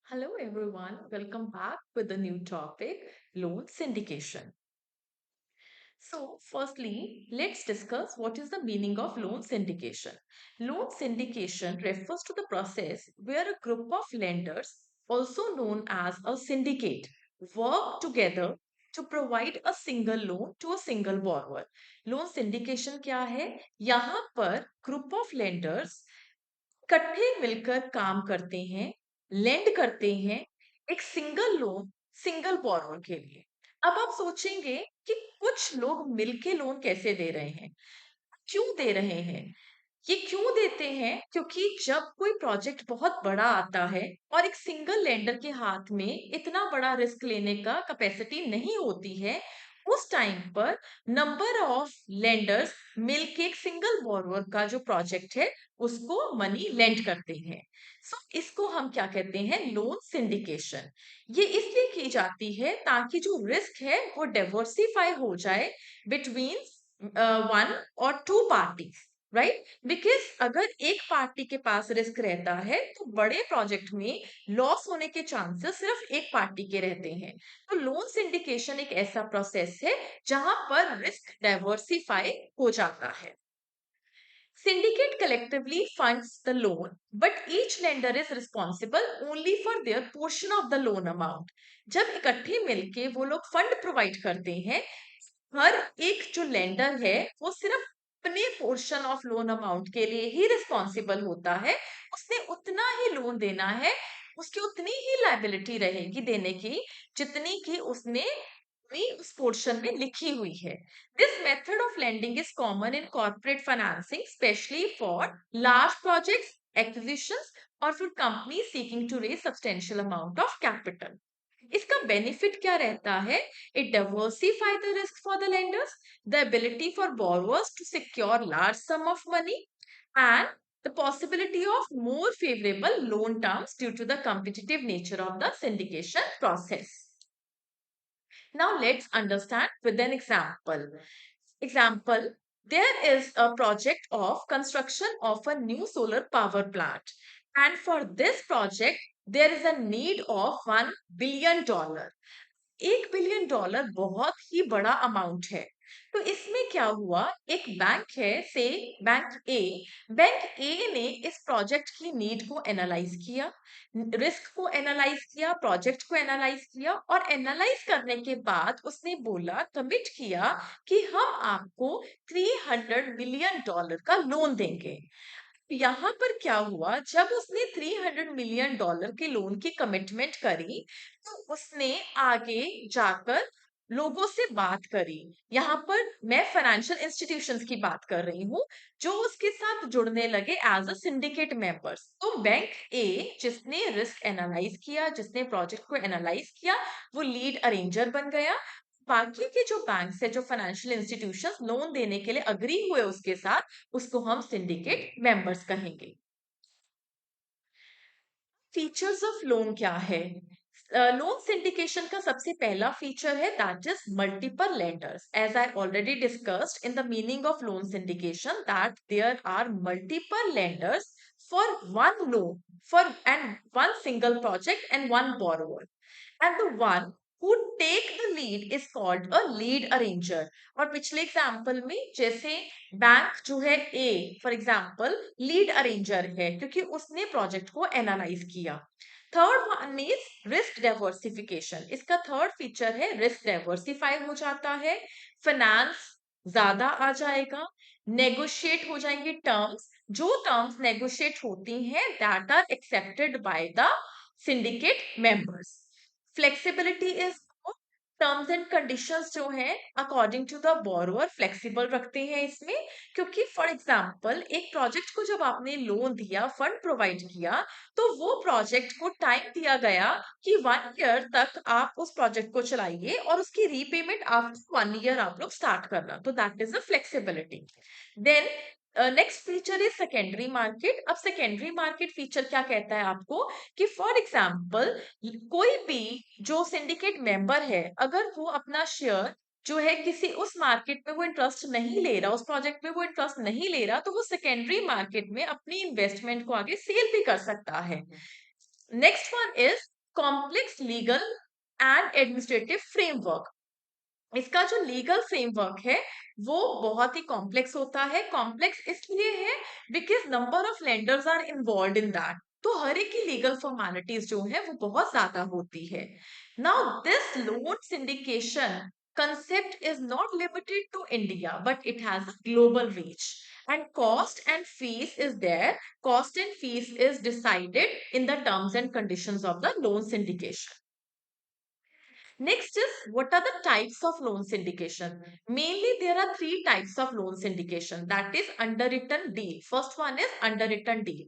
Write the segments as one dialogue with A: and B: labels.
A: Hello everyone, welcome back with a new topic, loan syndication. So, firstly, let's discuss what is the meaning of loan syndication. Loan syndication refers to the process where a group of lenders, also known as a syndicate, work together to provide a single loan to a single borrower. Loan syndication क्या है? यहाँ पर group of lenders इकट्ठे मिलकर काम करते हैं, land करते हैं एक सिंगल लोन सिंगल बोरोवर के लिए। अब आप सोचेंगे कि कुछ लोग मिलके लोन कैसे दे रहे हैं, क्यों दे रहे हैं? ये क्यों देते हैं? क्योंकि जब कोई प्रोजेक्ट बहुत बड़ा आता है और एक सिंगल लेंडर के हाथ में इतना बड़ा रिस्क लेने का कैपेसिटी नहीं होती है, उस टाइम पर नंबर ऑफ लेंडर्स मिलके एक सिंगल बोरोवर का जो प्रोजेक्ट है उसको मनी लेंड करते हैं। सो इसको हम क्या कहते हैं? Loan syndication. ये इसलिए की जाती है ताकि जो रिस्क है वो डाइवर्सिफाई हो जाए बिटवीन वन और टू पार्टीज, राइट? बिकॉज अगर एक पार्टी के पास रिस्क रहता है तो बड़े प्रोजेक्ट में लॉस होने के चांसेस सिर्फ एक पार्टी के रहते हैं। तो लोन सिंडिकेशन एक ऐसा प्रोसेस है जहां पर रिस्क डाइवर्सिफाई हो जाता है। Syndicate collectively funds the loan, but each lender is responsible only for their portion of the loan amount. जब इकट्ठे मिलके वो लोग फंड प्रोवाइड करते हैं, हर एक जो लेंडर है वो सिर्फ अपने पोर्शन ऑफ लोन अमाउंट के लिए ही रिस्पॉन्सिबल होता है। उसने उतना ही लोन देना है, उसकी उतनी ही लायबिलिटी रहेगी देने की जितनी की उसने भी उस पोर्शन में लिखी हुई है। This method of lending is common in corporate financing, specially for large projects, acquisitions और for company seeking to raise substantial amount of capital. इसका बेनिफिट क्या रहता है? It diversify the risk for the lenders, the ability for borrowers to secure large sum of money and the possibility of more favorable loan terms due to the competitive nature of the syndication process. Now let's understand with an example. Example, there is a project of construction of a new solar power plant. And for this project, there is a need of $1 billion. $1 billion बहुत ही बड़ा amount है। तो इसमें क्या हुआ, एक bank है से बैंक ए ने इस प्रोजेक्ट की नीड को एनालाइज किया, रिस्क को एनालाइज किया, प्रोजेक्ट को एनालाइज किया और एनालाइज करने के बाद उसने बोला, कमिट किया कि हम आपको $300 मिलियन का लोन देंगे। यहाँ पर क्या हुआ, जब उसने $300 मिलियन के लोन की कमिटमेंट करी तो उसने आगे जाकर लोगों से बात करी। यहाँ पर मैं फाइनेंशियल इंस्टीट्यूशंस की बात कर रही हूँ जो उसके साथ जुड़ने लगे एज अ सिंडिकेट मेंबर्स। तो बैंक ए जिसने रिस्क एनालाइज किया, जिसने प्रोजेक्ट को एनालाइज किया, वो लीड अरेंजर बन गया। बाकी के जो बैंक्स है, जो फाइनेंशियल इंस्टीट्यूशंस लोन देने के लिए अग्री हुए उसके साथ, उसको हम सिंडिकेट मेंबर्स कहेंगे। फीचर्स ऑफ लोन क्या है? लोन सिंडिकेशन का सबसे पहला फीचर है that is multiple lenders. As I already discussed in the meaning of loan syndication that there are multiple lenders for one loan, for and one single project and one borrower, and the one who take the lead is called a lead arranger। और पिछले example में जैसे bank जो है A for example lead arranger है क्योंकि उसने project को एनालाइज किया। Third one is risk diversification. इसका थर्ड फीचर है रिस्क डाइवर्सिफाई हो जाता है, फाइनेंस ज्यादा आ जाएगा, नेगोशिएट हो जाएंगे टर्म्स। जो टर्म्स नेगोशिएट होती हैं that are accepted by the syndicate members। Flexibility is, terms and conditions जो हैं according to the borrower flexible रखते हैं इसमें। क्योंकि फॉर एग्जांपल एक प्रोजेक्ट को जब आपने लोन दिया, फंड प्रोवाइड किया, तो वो प्रोजेक्ट को टाइम दिया गया कि 1 ईयर तक आप उस प्रोजेक्ट को चलाइए और उसकी रीपेमेंट आफ्टर 1 ईयर आप लोग स्टार्ट करना। तो that is a flexibility. Then next feature is secondary market. अब सेकेंडरी मार्केट फीचर क्या कहता है आपको कि फॉर एग्जाम्पल कोई भी जो सिंडिकेट मेंबर है, अगर वो अपना शेयर जो है किसी उस मार्केट में वो इंटरेस्ट नहीं ले रहा, उस प्रोजेक्ट में वो इंटरेस्ट नहीं ले रहा, तो वो सेकेंडरी मार्केट में अपनी इन्वेस्टमेंट को आगे सेल भी कर सकता है। Next one is complex legal and administrative framework. इसका जो लीगल फ्रेमवर्क है वो बहुत ही कॉम्प्लेक्स होता है। कॉम्प्लेक्स इसलिए है because number of lenders are involve in that, तो हर एक की लीगल फॉर्मेलिटीज जो है वो बहुत ज्यादा होती है। Now this loan syndication concept is not limited to India, but it has a global reach. And cost and fees is decided in the terms and conditions of the loan syndication. Next is, what are the types of loan syndication? Mainly there are three types of loan syndication, that is underwritten deal. First one is underwritten deal.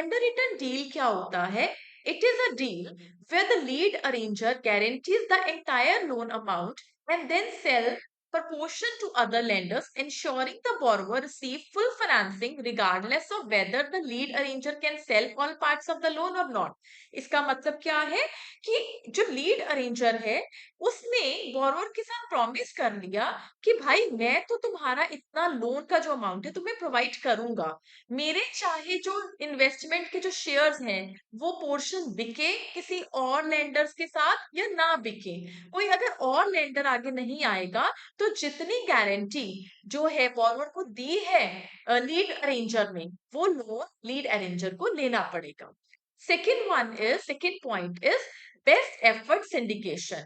A: Underwritten deal क्या होता है? It is a deal where the lead arranger guarantees the entire loan amount and then sell proportion to other lenders, ensuring the borrower receive full financing regardless of whether the lead arranger can sell all parts of the loan or not. इसका मतलब क्या है कि जो lead arranger है उसने borrower के साथ प्रॉमिस कर लिया कि भाई मैं तो तुम्हारा इतना लोन का जो अमाउंट है तुम्हें प्रोवाइड करूंगा, मेरे चाहे जो इन्वेस्टमेंट के जो शेयर्स हैं वो पोर्शन बिके किसी और लेंडर्स के साथ या ना बिके, कोई अगर और लेंडर आगे नहीं आएगा तो जितनी गारंटी जो है बोरोवर को दी है लीड अरेंजर ने वो लोन लीड अरेंजर को लेना पड़ेगा। second point is best effort syndication.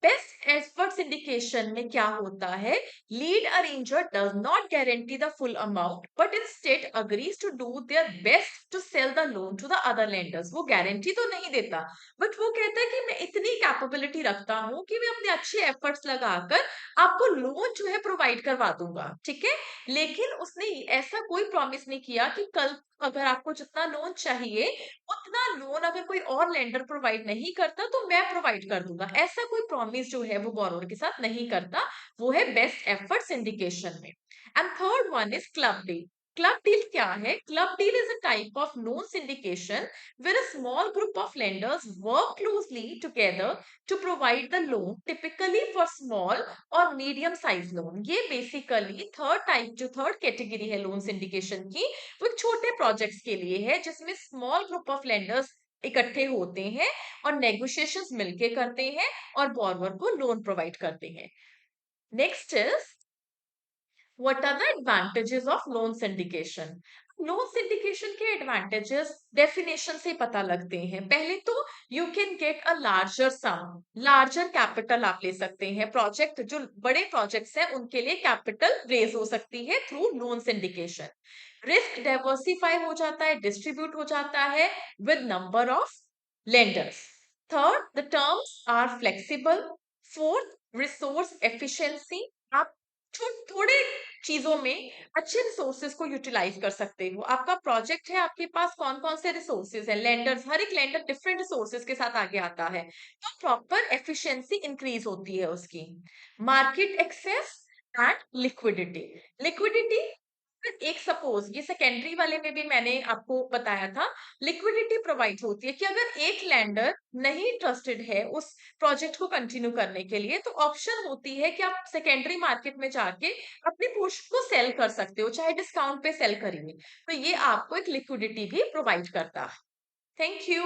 A: Best effort syndication में क्या होता है? Lead arranger does not guarantee the full amount but instead agrees to do their best to sell the loan to the other lenders. वो guarantee तो नहीं देता but वो कहता है कि मैं इतनी कैपेबिलिटी रखता हूं कि मैं अपने अच्छे एफर्ट्स लगाकर आपको लोन जो है प्रोवाइड करवा दूंगा, ठीक है। लेकिन उसने ऐसा कोई प्रॉमिस नहीं किया कि कल अगर आपको जितना लोन चाहिए उतना लोन अगर कोई और लेंडर प्रोवाइड नहीं करता तो मैं प्रोवाइड कर दूंगा, ऐसा कोई प्रॉमिस जो है वो बोरोवर के साथ नहीं करता। वो है बेस्ट एफर्ट सिंडिकेशन में। And third one is club deal. Club deal क्या है? Club deal is a type of loan syndication where a small group of lenders work closely together to provide the loan, typically for small or medium size loan। ये basically third category है loan syndication की, वो एक छोटे projects के लिए है जिसमें स्मॉल ग्रुप ऑफ लेंडर्स इकट्ठे होते हैं और नेगोशिएशंस मिलके करते हैं और बोरोवर को लोन प्रोवाइड करते हैं। Next is, what are the advantages of loan syndication? Loan syndication के एडवांटेजेस डेफिनेशन से पता लगते हैं। पहले तो you can get a larger sum, larger capital आप ले सकते हैं। प्रोजेक्ट जो बड़े प्रोजेक्ट्स हैं उनके लिए कैपिटल रेज हो सकती है through loan syndication. Risk diversify हो जाता है, डिस्ट्रीब्यूट हो जाता है with number of lenders. Third, the terms are flexible. Fourth, resource efficiency. आप थोड़े चीजों में अच्छे रिसोर्सेज को यूटिलाइज कर सकते हो। आपका प्रोजेक्ट है, आपके पास कौन कौन से रिसोर्सेज है, लेंडर्स, हर एक लेंडर डिफरेंट रिसोर्सेज के साथ आगे आता है तो प्रॉपर एफिशिएंसी इंक्रीज होती है उसकी। Market access and liquidity. Liquidity, एक सपोज ये सेकेंडरी वाले में भी मैंने आपको बताया था, लिक्विडिटी प्रोवाइड होती है कि अगर एक लैंडर नहीं इंटरेस्टेड है उस प्रोजेक्ट को कंटिन्यू करने के लिए तो ऑप्शन होती है कि आप सेकेंडरी मार्केट में जाके अपने पोर्शन को सेल कर सकते हो, चाहे डिस्काउंट पे सेल करिए, तो ये आपको एक लिक्विडिटी भी प्रोवाइड करता है। Thank you.